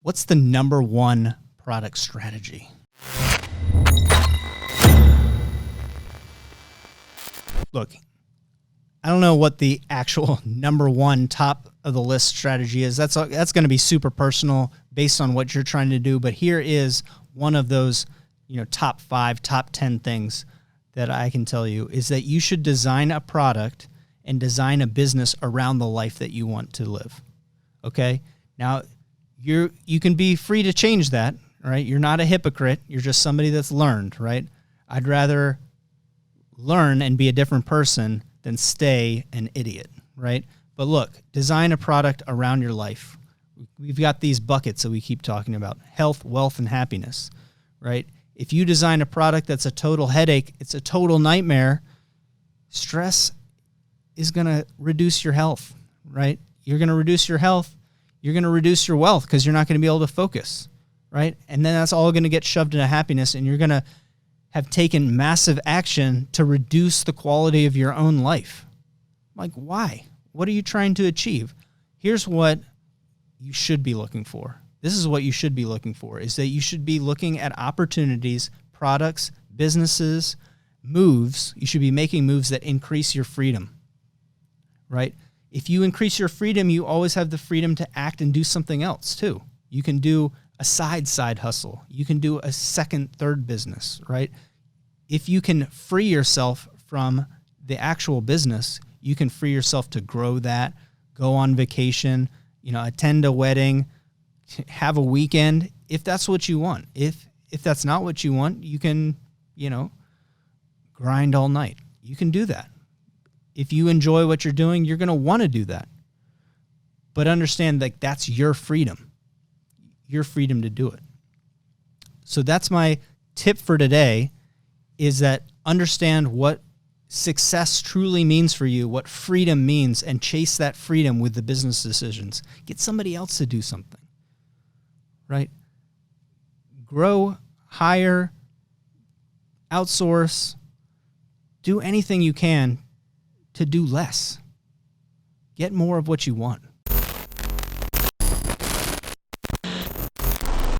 What's the number one product strategy? Look, I don't know what the actual number one top of the list strategy is. That's going to be super personal based on what you're trying to do. But here is one of those, top 5, top 10 things that I can tell you is that you should design a product and design a business around the life that you want to live. Okay? Now, you can be free to change that, right? You're not a hypocrite. You're just somebody that's learned, right? I'd rather learn and be a different person than stay an idiot, right? But look, design a product around your life. We've got these buckets that we keep talking about: health, wealth, and happiness, right? If you design a product that's a total headache, it's a total nightmare, stress is going to reduce your health, right? You're going to reduce your health. You're going to reduce your wealth because you're not going to be able to focus, right? And then that's all going to get shoved into happiness, and you're going to have taken massive action to reduce the quality of your own life. Like, why? What are you trying to achieve? Here's what you should be looking for. This is what you should be looking for, is that you should be looking at opportunities, products, businesses, moves. You should be making moves that increase your freedom, right? If you increase your freedom, you always have the freedom to act and do something else too. You can do a side hustle. You can do a second, third business, right? If you can free yourself from the actual business, you can free yourself to grow that, go on vacation, attend a wedding, have a weekend, if that's what you want. If that's not what you want, you can, grind all night. You can do that. If you enjoy what you're doing, you're going to want to do that. But understand that that's your freedom to do it. So that's my tip for today, is that understand what success truly means for you, what freedom means, and chase that freedom with the business decisions. Get somebody else to do something, right? Grow, hire, outsource, do anything you can to do less. Get more of what you want.